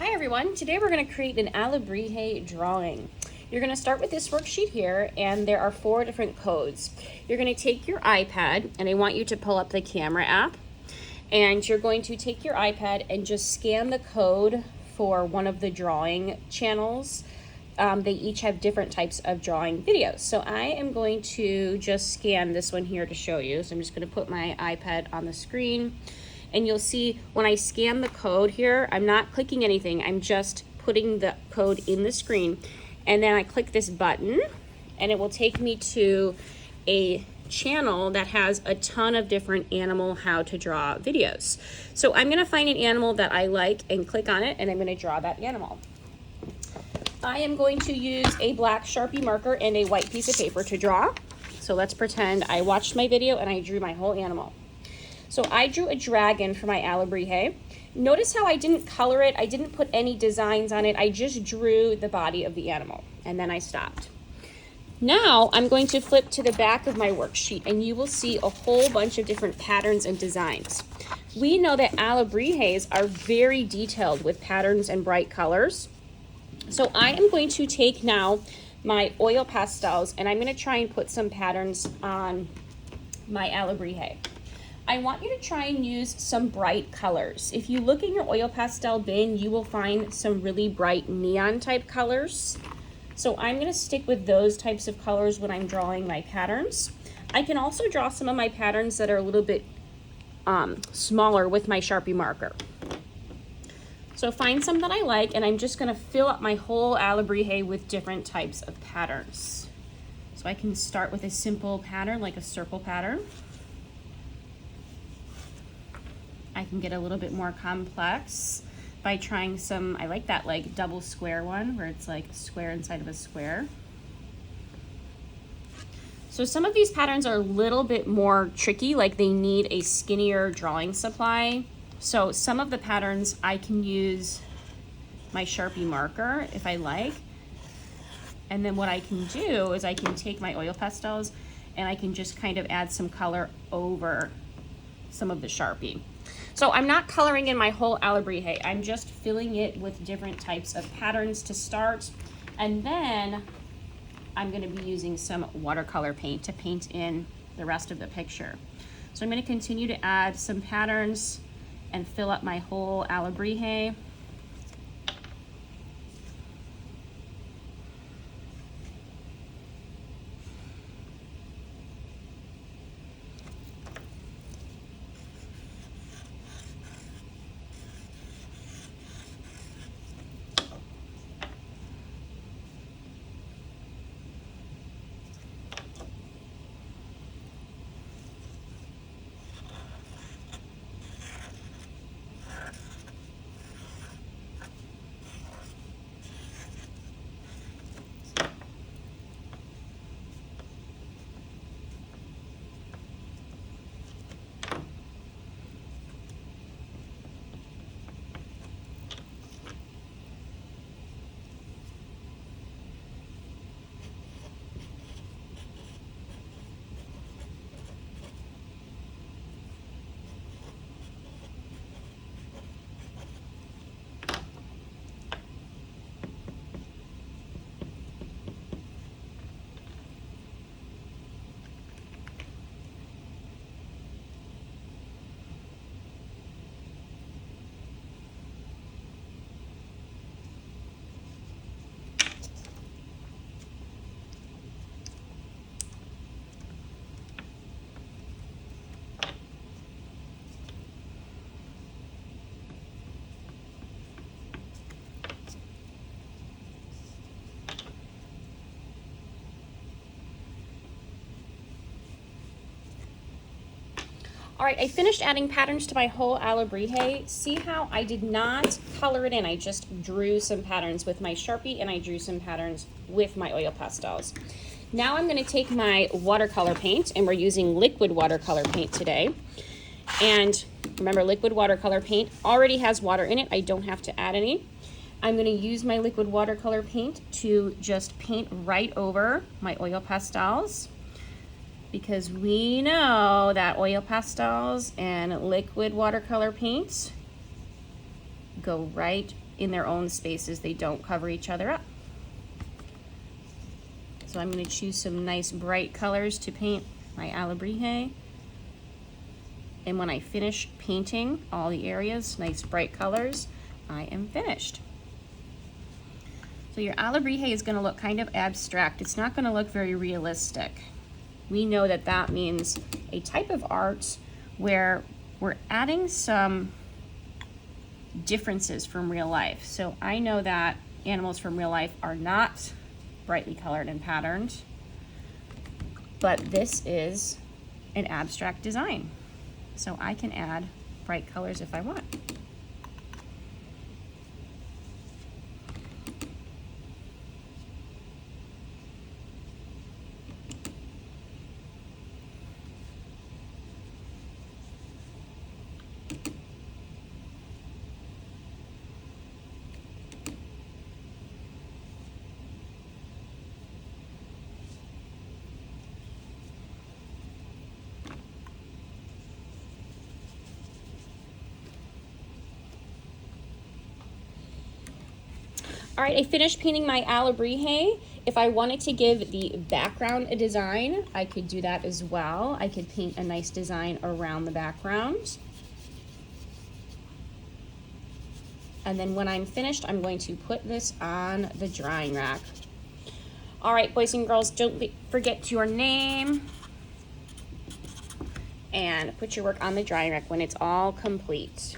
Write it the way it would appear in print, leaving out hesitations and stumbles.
Hi everyone, today we're going to create an Alebrije drawing. You're going to start with this worksheet here, and there are 4 different codes. You're going to take your iPad, and I want you to pull up the camera app, and you're going to take your iPad and just scan the code for one of the drawing channels. They each have different types of drawing videos. So I am going to just scan this one here to show you. So I'm just going to put my iPad on the screen. And you'll see when I scan the code here, I'm not clicking anything. I'm just putting the code in the screen. And then I click this button and it will take me to a channel that has a ton of different animal how to draw videos. So I'm gonna find an animal that I like and click on it, and I'm gonna draw that animal. I am going to use a black Sharpie marker and a white piece of paper to draw. So let's pretend I watched my video and I drew my whole animal. So I drew a dragon for my Alebrije. Notice how I didn't color it, I didn't put any designs on it, I just drew the body of the animal, and then I stopped. Now I'm going to flip to the back of my worksheet, and you will see a whole bunch of different patterns and designs. We know that Alebrijes are very detailed with patterns and bright colors. So I am going to take now my oil pastels, and I'm going to try and put some patterns on my Alebrije. I want you to try and use some bright colors. If you look in your oil pastel bin, you will find some really bright neon type colors. So I'm going to stick with those types of colors when I'm drawing my patterns. I can also draw some of my patterns that are a little bit smaller with my Sharpie marker. So find some that I like, and I'm just going to fill up my whole Alebrije with different types of patterns. So I can start with a simple pattern like a circle pattern. I can get a little bit more complex by trying some, I like that like double square one where it's like a square inside of a square. So some of these patterns are a little bit more tricky, like they need a skinnier drawing supply. So some of the patterns I can use my Sharpie marker if I like. And then what I can do is I can take my oil pastels and I can just kind of add some color over some of the Sharpie. So I'm not coloring in my whole Alebrije, I'm just filling it with different types of patterns to start, and then I'm going to be using some watercolor paint to paint in the rest of the picture. So I'm going to continue to add some patterns and fill up my whole Alebrije. All right, I finished adding patterns to my whole Alebrije. See how I did not color it in. I just drew some patterns with my Sharpie and I drew some patterns with my oil pastels. Now I'm gonna take my watercolor paint, and we're using liquid watercolor paint today. And remember, liquid watercolor paint already has water in it. I don't have to add any. I'm gonna use my liquid watercolor paint to just paint right over my oil pastels, because we know that oil pastels and liquid watercolor paints go right in their own spaces. They don't cover each other up. So I'm going to choose some nice bright colors to paint my Alebrije. And when I finish painting all the areas, nice bright colors, I am finished. So your Alebrije is going to look kind of abstract. It's not going to look very realistic. We know that that means a type of art where we're adding some differences from real life. So I know that animals from real life are not brightly colored and patterned, but this is an abstract design. So I can add bright colors if I want. All right, I finished painting my Alebrije. If I wanted to give the background a design, I could do that as well. I could paint a nice design around the background. And then when I'm finished, I'm going to put this on the drying rack. All right, boys and girls, don't forget your name and put your work on the drying rack when it's all complete.